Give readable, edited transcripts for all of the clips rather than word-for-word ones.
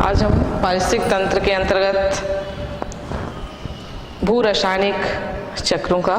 आज हम पारिस्थितिक तंत्र के अंतर्गत भू रासायनिक चक्रों का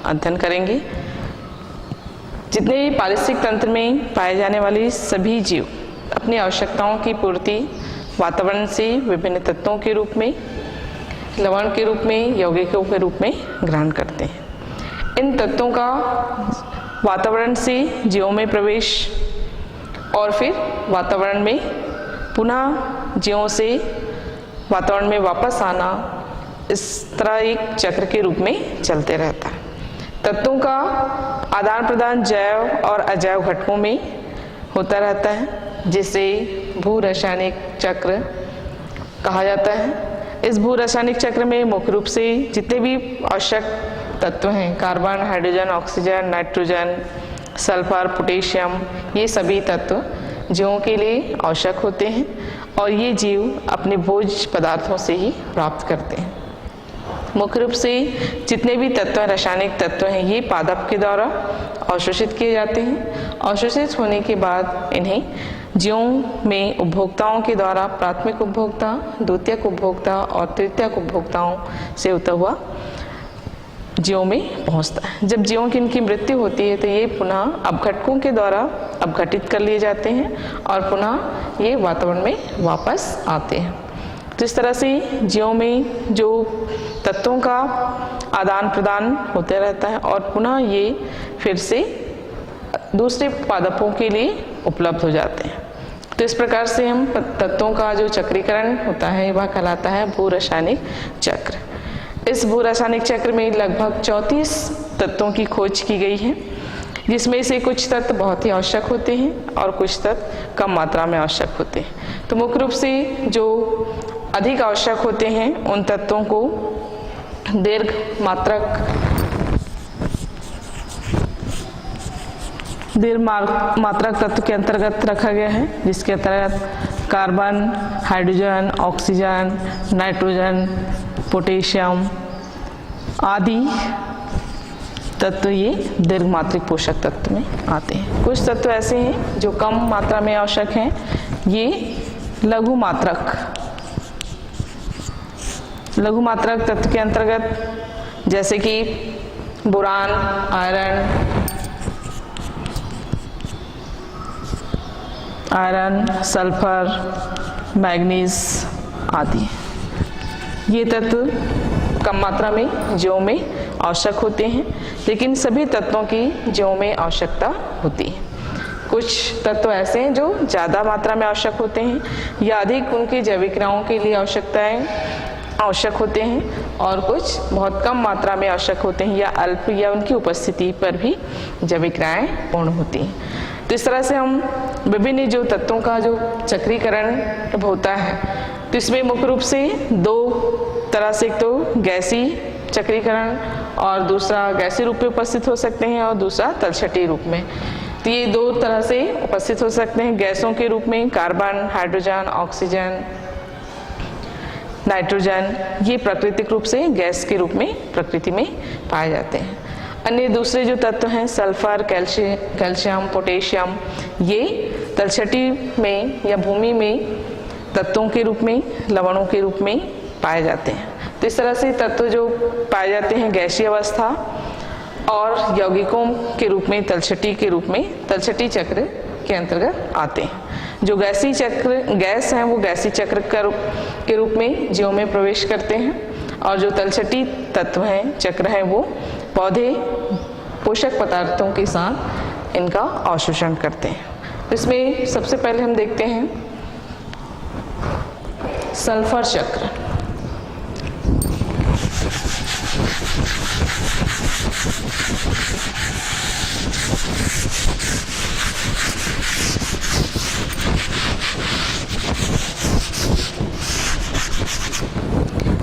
अध्ययन करेंगे। जितने भी पारिस्थितिक तंत्र में पाए जाने वाली सभी जीव अपनी आवश्यकताओं की पूर्ति वातावरण से विभिन्न तत्वों के रूप में, लवण के रूप में, यौगिकों के रूप में ग्रहण करते हैं। इन तत्वों का वातावरण से जीवों में प्रवेश और फिर वातावरण में पुनः जीवों से वातावरण में वापस आना, इस तरह एक चक्र के रूप में चलते रहता है। तत्वों का आदान प्रदान जैव और अजैव घटकों में होता रहता है, जिसे भू रासायनिक चक्र कहा जाता है। इस भू रासायनिक चक्र में मुख्य रूप से जितने भी आवश्यक तत्व हैं, carbon, hydrogen, oxygen, nitrogen, sulphur, potassium, ये सभी तत्व जीवों के लिए आवश्यक होते हैं और ये जीव अपने भोज्य पदार्थों से ही प्राप्त करते हैं। मुख्य रूप से जितने भी तत्व रासायनिक तत्व हैं, ये पादप के द्वारा अवशोषित किए जाते हैं। अवशोषित होने के बाद इन्हें जीवों में उपभोक्ताओं के द्वारा प्राथमिक उपभोक्ता, द्वितीयक उपभोक्ता और तृतीयक उपभोक्ताओं से होता हुआ जीवों में पहुंचता है। जब जीवों की इनकी मृत्यु होती है तो ये पुनः अपघटकों के द्वारा अपघटित कर लिए जाते हैं और पुनः ये वातावरण में वापस आते हैं। तो इस तरह से जीवों में जो तत्वों का आदान प्रदान होते रहता है और पुनः ये फिर से दूसरे पादपों के लिए उपलब्ध हो जाते हैं। तो इस प्रकार से हम तत्वों का जो चक्रीकरण होता है वह कहलाता है भू रासायनिक चक्र। इस भू रासायनिक चक्र में लगभग 34 तत्वों की खोज की गई है, जिसमें से कुछ तत्व बहुत ही आवश्यक होते हैं और कुछ तत्व कम मात्रा में आवश्यक होते हैं। तो मुख्य रूप से जो अधिक आवश्यक होते हैं उन तत्वों को दीर्घ मात्रक तत्व के अंतर्गत रखा गया है, जिसके अंतर्गत carbon, hydrogen, oxygen, nitrogen, potassium आदि तत्व ये दीर्घ मात्रिक पोषक तत्व में आते हैं। कुछ तत्व ऐसे हैं जो कम मात्रा में आवश्यक हैं, ये लघु मात्रक तत्व के अंतर्गत जैसे कि बोरान, आयरन, सल्फर, मैग्नीज आदि ये तत्व कम मात्रा में जीवों में आवश्यक होते हैं, लेकिन सभी तत्वों की जीवों में आवश्यकता होती है। कुछ तत्व ऐसे हैं जो ज़्यादा मात्रा में आवश्यक होते हैं या अधिक उनकी जैविक क्रियाओं के लिए आवश्यक होते हैं और कुछ बहुत कम मात्रा में आवश्यक होते हैं या अल्प या उनकी उपस्थिति पर भी जैविक क्रियाएं पूर्ण होती हैं। तो इस तरह से हम विभिन्न जो तत्वों का जो चक्रीकरण होता है, तो इसमें मुख्य रूप से दो तरह से, एक तो गैसी चक्रीकरण और दूसरा गैसीय रूप में उपस्थित हो सकते हैं और दूसरा तलछटी रूप में। तो ये दो तरह से उपस्थित हो सकते हैं। गैसों के रूप में कार्बन, हाइड्रोजन, ऑक्सीजन, नाइट्रोजन, ये प्राकृतिक रूप से गैस के रूप में प्रकृति में पाए जाते हैं। अन्य दूसरे जो तत्व हैं सल्फर, कैल्शियम, पोटेशियम, ये तलछटी में या भूमि में तत्वों के रूप में, लवणों के रूप में पाए जाते हैं। तो इस तरह से तत्व जो पाए जाते हैं गैसीय अवस्था और यौगिकों के रूप में तलछटी के रूप में तलछटी चक्र के अंतर्गत आते हैं। जो गैस हैं वो गैसीय चक्र के रूप में जीवों में प्रवेश करते हैं और जो तलछटी तत्व हैं, चक्र हैं, वो पौधे पोषक पदार्थों के साथ इनका अवशोषण करते हैं। इसमें सबसे पहले हम देखते हैं सल्फर चक्र।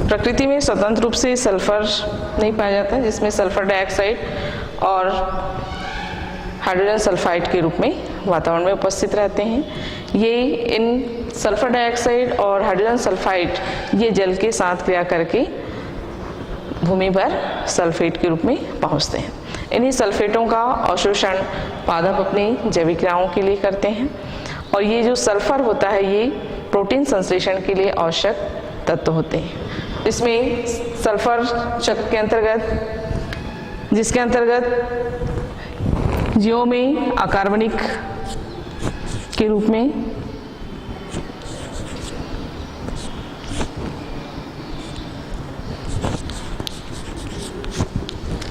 प्रकृति में स्वतंत्र रूप से सल्फर नहीं पाया जाता, जिसमें सल्फर डाइऑक्साइड और हाइड्रोजन सल्फाइड के रूप में वातावरण में उपस्थित रहते हैं। ये इन सल्फर डाइऑक्साइड और हाइड्रोजन सल्फाइड ये जल के साथ क्रिया करके भूमि पर सल्फेट के रूप में पहुंचते हैं। इन्हीं सल्फेटों का अवशोषण पादप अपनी जैविक क्रियाओं के लिए करते हैं और ये जो सल्फर होता है ये प्रोटीन संश्लेषण के लिए आवश्यक तत्व होते हैं। इसमें सल्फर चक्र के अंतर्गत, जिसके अंतर्गत जीवों में अकार्बनिक के रूप में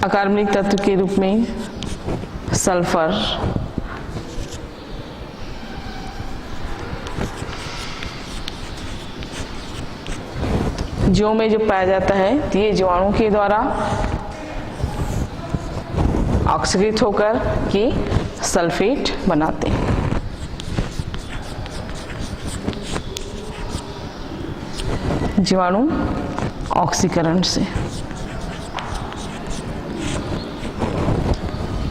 अकार्बनिक तत्व के रूप में सल्फर, जीवों में जो पाया जाता है ये जीवाणु के द्वारा ऑक्सीकृत होकर ये सल्फेट बनाते हैं। जीवाणु ऑक्सीकरण से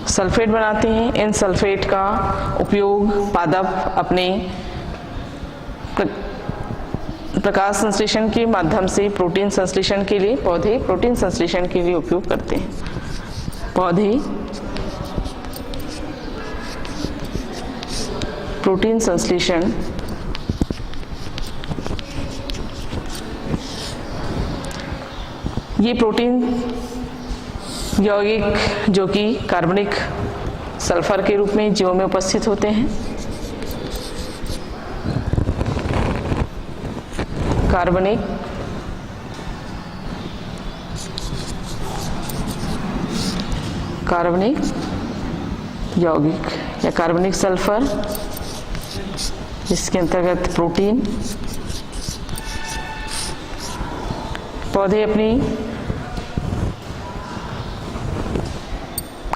सल्फेट बनाते हैं। इन सल्फेट का उपयोग पादप अपने प्रकाश संश्लेषण के माध्यम से प्रोटीन संश्लेषण के लिए, पौधे प्रोटीन संश्लेषण के लिए उपयोग करते हैं। पौधे प्रोटीन संश्लेषण ये प्रोटीन यौगिक जो कि कार्बनिक सल्फर के रूप में जीवों में उपस्थित होते हैं, कार्बनिक यौगिक या कार्बनिक सल्फर, जिसके अंतर्गत प्रोटीन, पौधे अपनी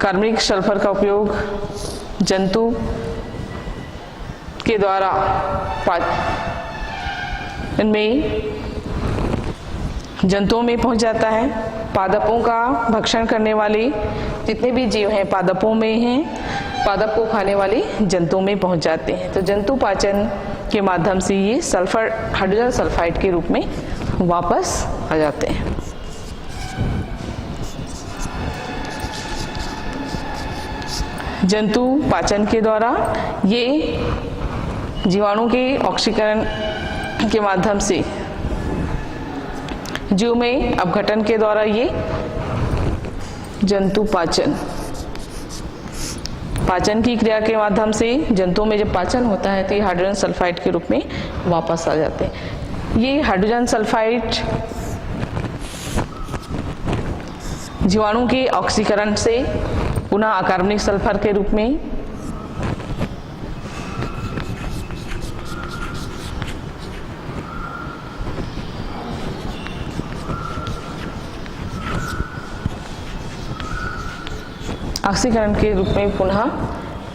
कार्बनिक सल्फर का उपयोग जंतु के द्वारा इनमें जंतुओं में पहुंच जाता है। पादपों का भक्षण करने वाले जितने भी जीव हैं पादपों में हैं, पादप को खाने वाले जंतुओं में पहुंच जाते हैं। तो जंतु पाचन के माध्यम से ये सल्फर हाइड्रोजन सल्फाइड के रूप में वापस आ जाते हैं। जंतु पाचन के द्वारा ये जीवाणु के ऑक्सीकरण के माध्यम से जीव में अपघटन के द्वारा ये जंतु पाचन की क्रिया के माध्यम से जंतुओं में जब पाचन होता है तो ये हाइड्रोजन सल्फाइड के रूप में वापस आ जाते हैं। ये हाइड्रोजन सल्फाइड जीवाणु के ऑक्सीकरण से पुनः अकार्बनिक सल्फर के रूप में ऑक्सीकरण के रूप में पुनः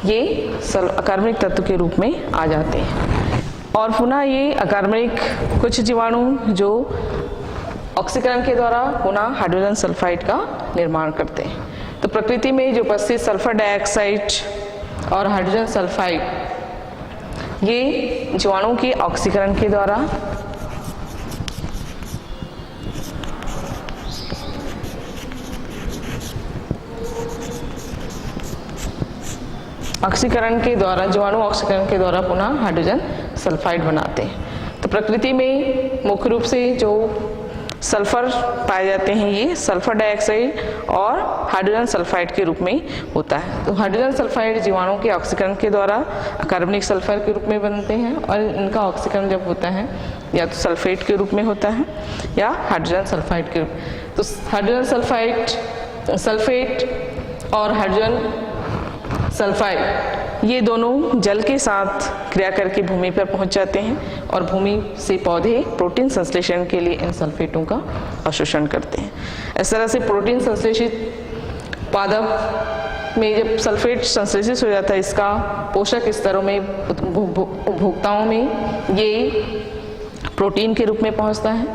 ये अकार्बनिक तत्व के रूप में आ जाते हैं। और पुनः ये अकार्बनिक कुछ जीवाणु जो ऑक्सीकरण के द्वारा पुनः हाइड्रोजन सल्फाइड का निर्माण करते हैं। तो प्रकृति में जो उपस्थित सल्फर डाइऑक्साइड और हाइड्रोजन सल्फाइड ये जीवाणु के ऑक्सीकरण के द्वारा जीवाणु ऑक्सीकरण के द्वारा पुनः हाइड्रोजन सल्फाइड बनाते हैं। तो प्रकृति में मुख्य रूप से जो सल्फर पाए जाते हैं ये सल्फर डाइऑक्साइड और हाइड्रोजन सल्फाइड के रूप में होता है। तो हाइड्रोजन सल्फाइड जीवाणु के ऑक्सीकरण के द्वारा कार्बनिक सल्फर के रूप में बनते हैं और इनका ऑक्सीकरण जब होता है या तो सल्फेट के रूप में होता है या हाइड्रोजन सल्फाइड के रूप में। तो हाइड्रोजन सल्फेट और हाइड्रोजन सल्फाइड ये दोनों जल के साथ क्रिया करके भूमि पर पहुंच जाते हैं और भूमि से पौधे प्रोटीन संश्लेषण के लिए इन सल्फेटों का अवशोषण करते हैं। इस तरह से प्रोटीन संश्लेषित पादप में जब सल्फेट संश्लेषित हो जाता है, इसका पोषक स्तरों में उपभोक्ताओं में ये प्रोटीन के रूप में पहुंचता है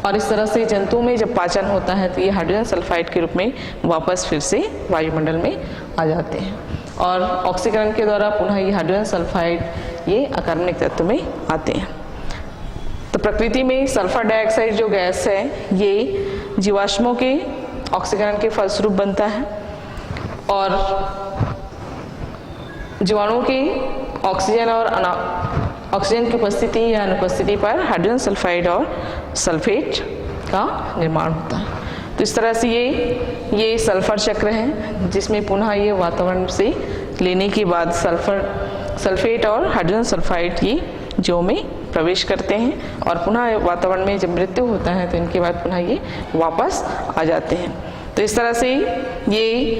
और इस तरह से जंतुओं में जब पाचन होता है तो ये हाइड्रोजन सल्फाइड के रूप में वापस फिर से वायुमंडल में आ जाते हैं और ऑक्सीकरण के द्वारा पुनः ये हाइड्रोजन सल्फाइड ये अकार्बनिक तत्व में आते हैं। तो प्रकृति में सल्फर डाइऑक्साइड जो गैस है ये जीवाश्मों के ऑक्सीकरण के फलस्वरूप बनता है और जीवाणु के ऑक्सीजन और ऑक्सीजन की उपस्थिति या अनुपस्थिति पर हाइड्रोजन सल्फाइड और सल्फेट का निर्माण होता है। तो इस तरह से ये सल्फर चक्र है, जिसमें पुनः ये वातावरण से लेने के बाद सल्फेट और हाइड्रोजन सल्फाइड ये जीवों में प्रवेश करते हैं और पुनः वातावरण में जब मृत्यु होता है तो इनके बाद पुनः ये वापस आ जाते हैं। तो इस तरह से ये